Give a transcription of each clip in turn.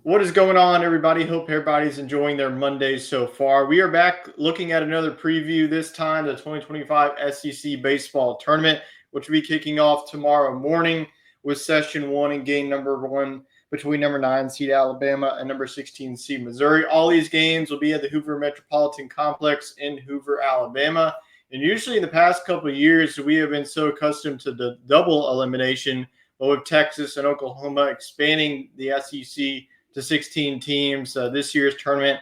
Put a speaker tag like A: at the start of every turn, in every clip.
A: What is going on, everybody? Hope everybody's enjoying their Monday so far. We are back looking at another preview, this time the 2025 SEC Baseball Tournament, which will be kicking off tomorrow morning with Session 1 and game number 1 between number 9 seed Alabama and number 16 seed Missouri. All these games will be at the Hoover Metropolitan Complex in Hoover, Alabama. And usually in the past couple of years, we have been so accustomed to the double elimination, but with Texas and Oklahoma expanding the SEC to 16 teams. This year's tournament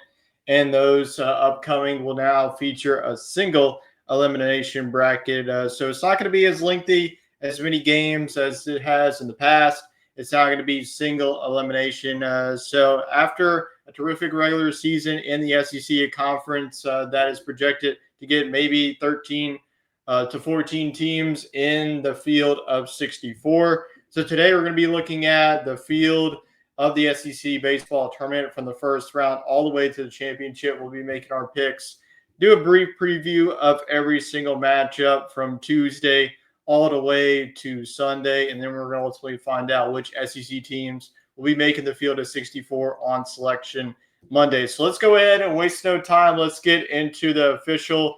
A: and those upcoming will now feature a single elimination bracket. So it's not going to be as lengthy, as many games as it has in the past. It's not going to be single elimination. So after a terrific regular season in the SEC conference that is projected to get maybe 13 to 14 teams in the field of 64. So today we're going to be looking at the field of the SEC baseball tournament from the first round all the way to the championship. We'll be making our picks, do a brief preview of every single matchup from Tuesday all the way to Sunday, and then we're going to ultimately find out which SEC teams will be making the field of 64 on Selection Monday. So let's go ahead and waste no time. Let's get into the official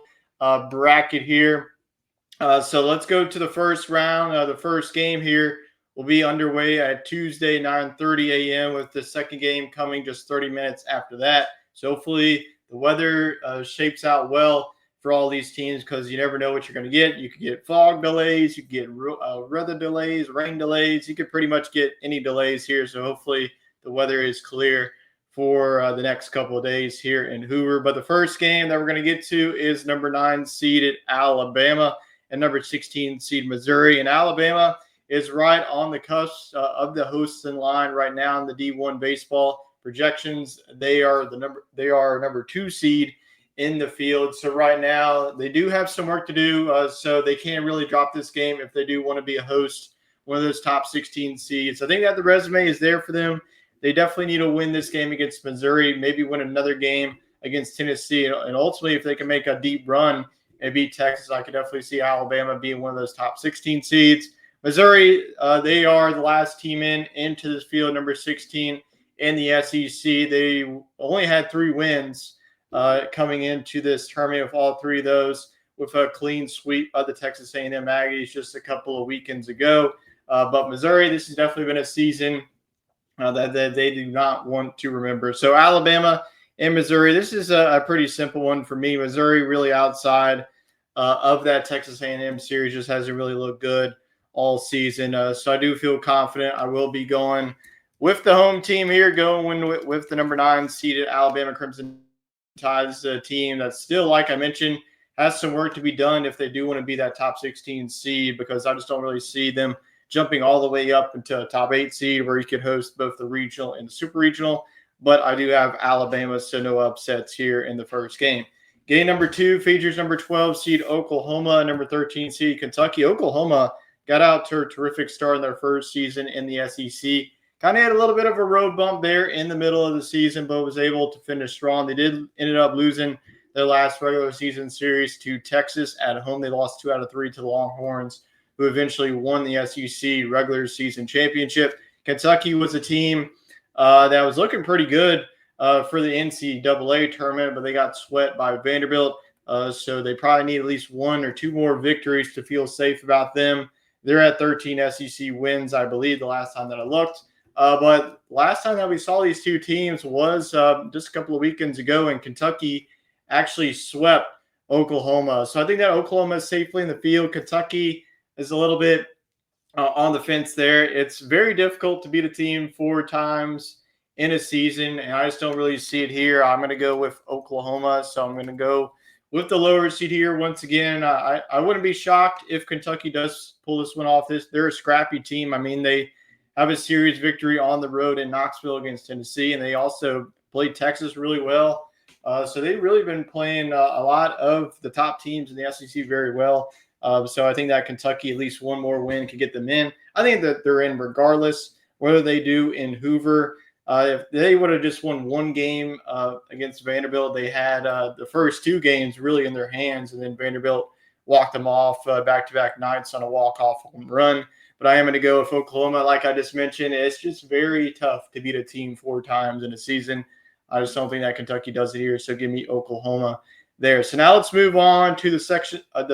A: bracket here. So let's go to the first round. The first game here will be underway at Tuesday, 9:30 a.m. with the second game coming just 30 minutes after that. So hopefully the weather shapes out well for all these teams because you never know what you're going to get. You could get fog delays, you could get weather delays, rain delays. You could pretty much get any delays here. So hopefully the weather is clear for the next couple of days here in Hoover. But the first game that we're going to get to is number 9 seeded Alabama and number 16 seed Missouri. And Alabama is right on the cusp of the hosts in line right now in the D1 baseball projections. They are number 2 seed in the field. So right now they do have some work to do. So they can't really drop this game if they do want to be a host, one of those top 16 seeds. I think that the resume is there for them. They definitely need to win this game against Missouri, maybe win another game against Tennessee. And ultimately, if they can make a deep run and beat Texas, I could definitely see Alabama being one of those top 16 seeds. Missouri, they are the last team into this field, number 16 in the SEC. They only had 3 wins coming into this tournament, with all 3 of those with a clean sweep of the Texas A&M Aggies just a couple of weekends ago. But Missouri, this has definitely been a season that they do not want to remember. So Alabama and Missouri, this is a pretty simple one for me. Missouri really outside of that Texas A&M series just hasn't really looked good all season. So I do feel confident I will be going with the home team here, going with the number 9 seeded Alabama Crimson Tide's team that's still, like I mentioned, has some work to be done if they do want to be that top 16 seed, because I just don't really see them jumping all the way up into a top 8 seed where you could host both the regional and the super regional. But I do have Alabama, so no upsets here in the first game. Game number 2 features number 12 seed Oklahoma, number 13 seed Kentucky. Oklahoma got out to a terrific start in their first season in the SEC. Kind of had a little bit of a road bump there in the middle of the season, but was able to finish strong. They ended up losing their last regular season series to Texas at home. They lost 2 out of 3 to the Longhorns, who eventually won the SEC regular season championship. Kentucky was a team that was looking pretty good for the NCAA tournament, but they got swept by Vanderbilt. So they probably need at least 1 or 2 more victories to feel safe about them. They're at 13 SEC wins, I believe, the last time that I looked. But last time that we saw these 2 teams was just a couple of weekends ago, and Kentucky actually swept Oklahoma. So I think that Oklahoma is safely in the field. Kentucky is a little bit on the fence there. It's very difficult to beat a team 4 times in a season, and I just don't really see it here. I'm going to go with Oklahoma, so I'm going to go with the lower seed here once again. I wouldn't be shocked if Kentucky does pull this one off. They're a scrappy team. I mean, they have a series victory on the road in Knoxville against Tennessee, and they also played Texas really well. So they've really been playing a lot of the top teams in the SEC very well. So I think that Kentucky, at least 1 more win, could get them in. I think that they're in regardless, whether they do in Hoover. If they would have just won 1 game against Vanderbilt, they had the first 2 games really in their hands, and then Vanderbilt walked them off back-to-back nights on a walk-off home run. but I am going to go with Oklahoma. Like I just mentioned, it's just very tough to beat a team 4 times in a season. I just don't think that Kentucky does it here, so give me Oklahoma there. So now let's move on to the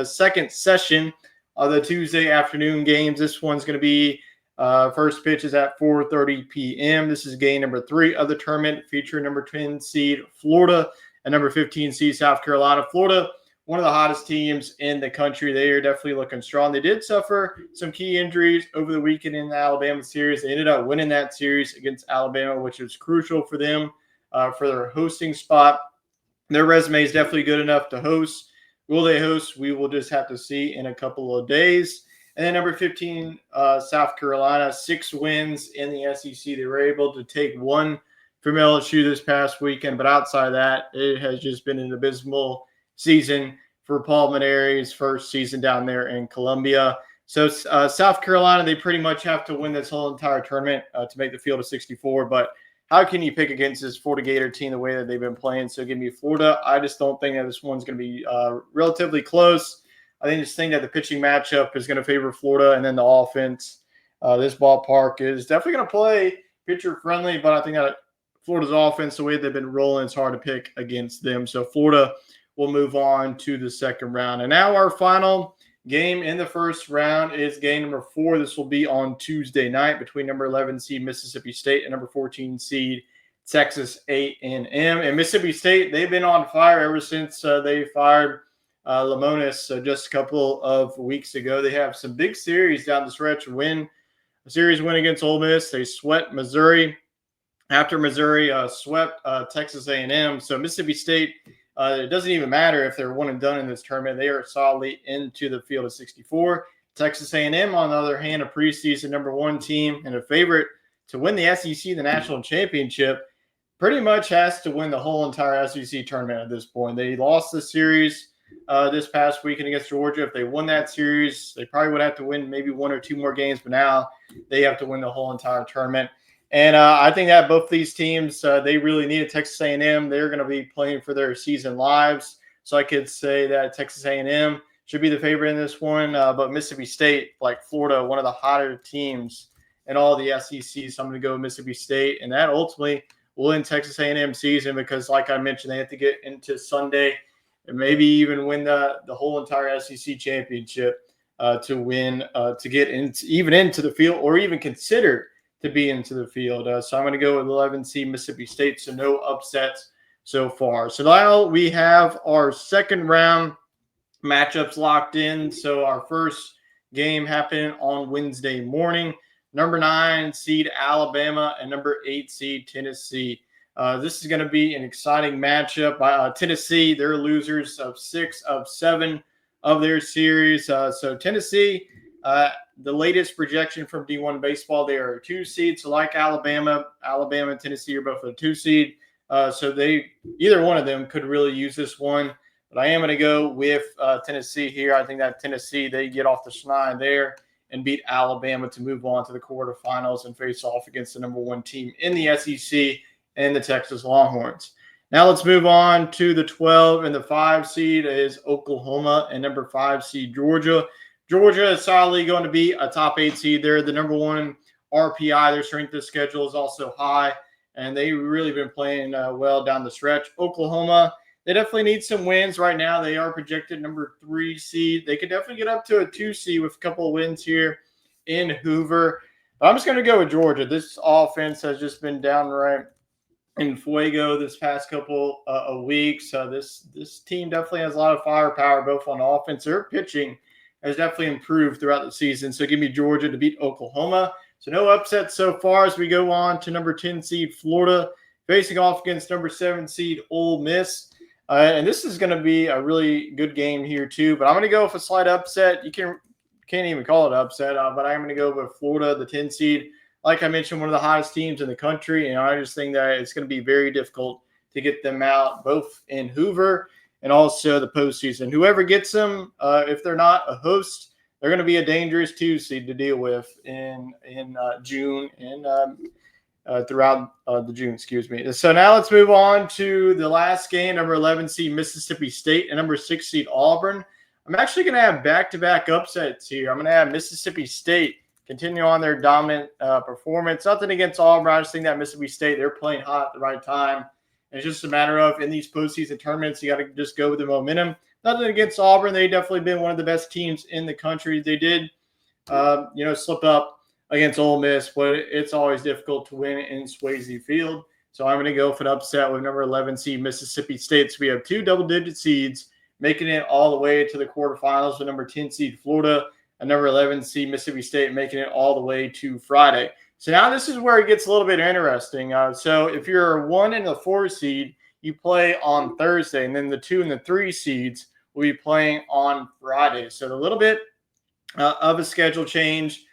A: second session of the Tuesday afternoon games. This one's going to be first pitch is at 4:30 p.m. This is game number 3 of the tournament, featuring number 10 seed Florida and number 15 seed South Carolina. Florida, one of the hottest teams in the country. They are definitely looking strong. They did suffer some key injuries over the weekend in the Alabama series. They ended up winning that series against Alabama, which was crucial for them for their hosting spot. Their resume is definitely good enough to host. Will they host? We will just have to see in a couple of days. And then number 15, South Carolina, 6 wins in the SEC. They were able to take 1 from LSU this past weekend, but outside of that, it has just been an abysmal season for Paul Mainieri's first season down there in Columbia. So South Carolina, they pretty much have to win this whole entire tournament to make the field of 64, but how can you pick against this Florida Gator team the way that they've been playing? So give me Florida. I just don't think that this one's going to be relatively close. I think that the pitching matchup is going to favor Florida, and then the offense. This ballpark is definitely going to play pitcher friendly, but I think that Florida's offense, the way they've been rolling, it's hard to pick against them. So Florida will move on to the second round. And now our final game in the first round is game number 4. This will be on Tuesday night between number 11 seed Mississippi State and number 14 seed Texas A&M. And Mississippi State, they've been on fire ever since they fired Lamonis just a couple of weeks ago. They have some big series down the stretch. A series win against Ole Miss. They swept Missouri after Missouri swept Texas A&M. So Mississippi State, it doesn't even matter if they're one and done in this tournament. They are solidly into the field of 64. Texas A&M, on the other hand, a preseason number 1 team and a favorite to win the SEC, the national championship, pretty much has to win the whole entire SEC tournament at this point. They lost the series this past weekend against Georgia. If they won that series, they probably would have to win maybe 1 or 2 more games, but now they have to win the whole entire tournament. And I think that both these teams, they really need Texas A&M. They're going to be playing for their season lives. So I could say that Texas A&M should be the favorite in this one. But Mississippi State, like Florida, one of the hotter teams in all the SEC. So I'm going to go with Mississippi State. And that ultimately will end Texas A&M season because, like I mentioned, they have to get into Sunday and maybe even win the whole entire SEC championship to win, to get into the field or even consider to be into the field. So I'm going to go with 11 seed Mississippi State. So no upsets so far. So now we have our second round matchups locked in. So our first game happened on Wednesday morning. Number 9 seed Alabama and number 8 seed Tennessee. This is going to be an exciting matchup. Tennessee, they're losers of 6 of 7 of their series. So Tennessee, the latest projection from D1 baseball, they are a 2 seed. So like Alabama and Tennessee are both a 2 seed. So either one of them could really use this one. But I am going to go with Tennessee here. I think that Tennessee, they get off the schneid there and beat Alabama to move on to the quarterfinals and face off against the number 1 team in the SEC and the Texas Longhorns. Now let's move on to the 12 and the 5 seed is Oklahoma and number 5 seed Georgia. Georgia is solidly going to be a top 8 seed. They're the number 1 RPI. Their strength of schedule is also high, and they've really been playing well down the stretch. Oklahoma, they definitely need some wins right now. They are projected number 3 seed. They could definitely get up to a 2 seed with a couple of wins here in Hoover. But I'm just going to go with Georgia. This offense has just been downright in fuego this past couple of weeks. This team definitely has a lot of firepower, both on offense. Their pitching has definitely improved throughout the season. So give me Georgia to beat Oklahoma. So no upsets so far as we go on to number 10 seed Florida, facing off against number 7 seed Ole Miss. And this is going to be a really good game here too. But I'm going to go with a slight upset. You can't even call it upset, but I'm going to go with Florida, the 10 seed. Like I mentioned, one of the hottest teams in the country. And I just think that it's going to be very difficult to get them out, both in Hoover and also the postseason. Whoever gets them, if they're not a host, they're going to be a dangerous 2 seed to deal with in June and throughout the June, excuse me. So now let's move on to the last game, number 11 seed Mississippi State and number 6 seed Auburn. I'm actually going to have back-to-back upsets here. I'm going to have Mississippi State continue on their dominant performance. Nothing against Auburn. I just think that Mississippi State, they're playing hot at the right time. And it's just a matter of, in these postseason tournaments, you got to just go with the momentum. Nothing against Auburn. They've definitely been one of the best teams in the country. They did, slip up against Ole Miss, but it's always difficult to win in Swayze Field. So I'm going to go for an upset with number 11 seed Mississippi State. So we have two double-digit seeds making it all the way to the quarterfinals with number 10 seed Florida and number 11 seed Mississippi State making it all the way to Friday. So now this is where it gets a little bit interesting. So if you're a 1 and a 4 seed, you play on Thursday, and then the 2 and the 3 seeds will be playing on Friday. So a little bit of a schedule change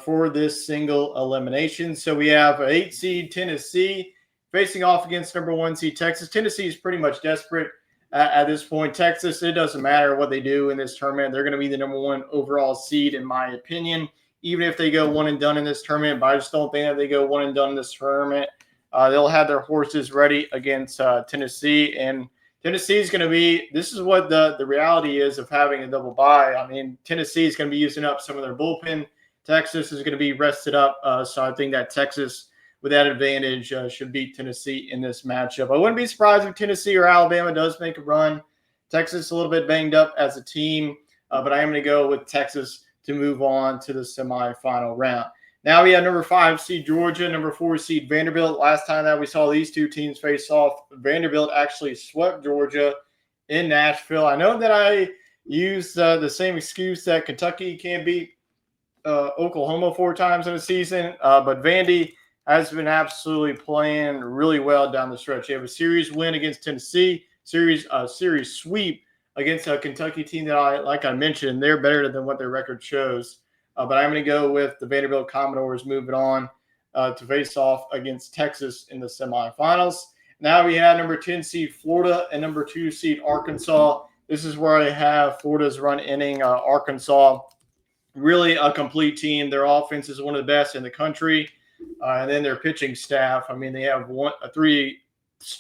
A: for this single elimination. So we have an 8 seed Tennessee facing off against number 1 seed Texas. Tennessee is pretty much desperate at this point. Texas, it doesn't matter what they do in this tournament. They're going to be the number 1 overall seed, in my opinion, even if they go one and done in this tournament. But I just don't think that they go one and done in this tournament. They'll have their horses ready against Tennessee. And Tennessee is going to be – this is what the reality is of having a double bye. I mean, Tennessee is going to be using up some of their bullpen. Texas is going to be rested up. So I think that Texas – with that advantage, should beat Tennessee in this matchup. I wouldn't be surprised if Tennessee or Alabama does make a run. Texas a little bit banged up as a team, but I am going to go with Texas to move on to the semifinal round. Now we have number 5 seed Georgia, number 4 seed Vanderbilt. Last time that we saw these two teams face off, Vanderbilt actually swept Georgia in Nashville. I know that I used the same excuse that Kentucky can't beat Oklahoma 4 times in a season, but Vandy has been absolutely playing really well down the stretch. They have a series win against Tennessee, series sweep against a Kentucky team that, like I mentioned, they're better than what their record shows. But I'm going to go with the Vanderbilt Commodores moving on to face off against Texas in the semifinals. Now we have number 10 seed Florida and number 2 seed Arkansas. This is where I have Florida's run inning. Arkansas, really a complete team. Their offense is one of the best in the country. And then their pitching staff, I mean, they have 3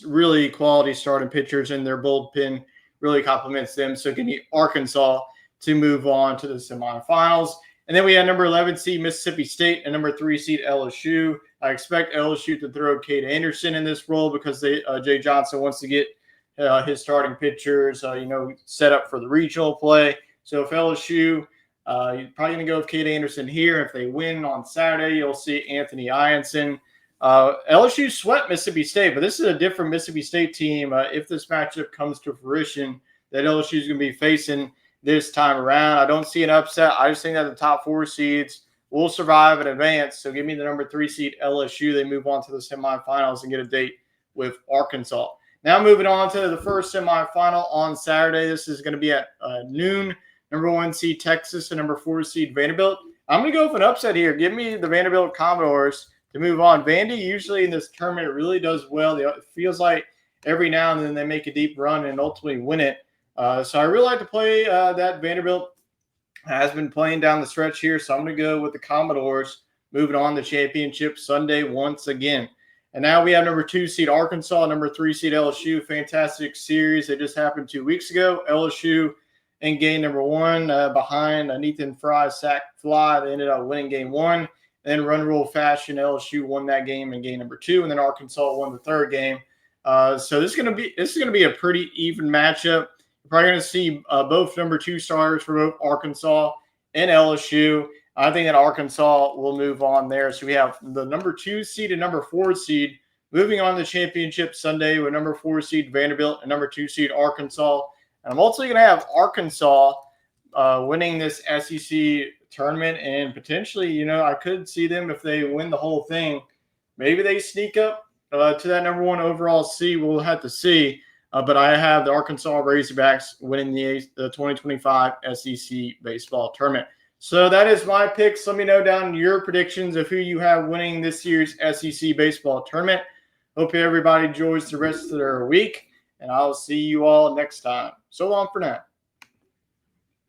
A: really quality starting pitchers, and their bullpen really complements them. So give me Arkansas to move on to the semifinals. And then we have number 11 seed Mississippi State and number 3 seed LSU. I expect LSU to throw Cade Anderson in this role because Jay Johnson wants to get his starting pitchers, set up for the regional play. So if LSU you're probably going to go with Cade Anderson here. If they win on Saturday, you'll see Anthony Ianson. LSU swept Mississippi State, but this is a different Mississippi State team. If this matchup comes to fruition, that LSU is going to be facing this time around. I don't see an upset. I just think that the top 4 seeds will survive and advance. So give me the number 3 seed LSU. They move on to the semifinals and get a date with Arkansas. Now moving on to the first semifinal on Saturday. This is going to be at noon. Number 1 seed Texas and number 4 seed Vanderbilt. I'm going to go for an upset here. Give me the Vanderbilt Commodores to move on. Vandy usually in this tournament really does well. It feels like every now and then they make a deep run and ultimately win it. So I really like to play that. Vanderbilt has been playing down the stretch here, so I'm going to go with the Commodores moving on to championship Sunday once again. And now we have number 2 seed Arkansas, number 3 seed LSU. Fantastic series. It just happened 2 weeks ago. LSU in game number 1 behind Nathan Fry's sack fly. They ended up winning game 1. And then run rule fashion, LSU won that game in game number 2, and then Arkansas won the 3rd game. So this is going to be a pretty even matchup. You're probably going to see both number 2 starters for both Arkansas and LSU. I think that Arkansas will move on there. So we have the number 2 seed and number 4 seed moving on to the championship Sunday with number 4 seed Vanderbilt and number 2 seed Arkansas. And I'm also going to have Arkansas winning this SEC tournament, and potentially, I could see them if they win the whole thing. Maybe they sneak up to that number 1 overall seed. We'll have to see. But I have the Arkansas Razorbacks winning the 2025 SEC baseball tournament. So that is my picks. Let me know down your predictions of who you have winning this year's SEC baseball tournament. Hope everybody enjoys the rest of their week, and I'll see you all next time. So long for now.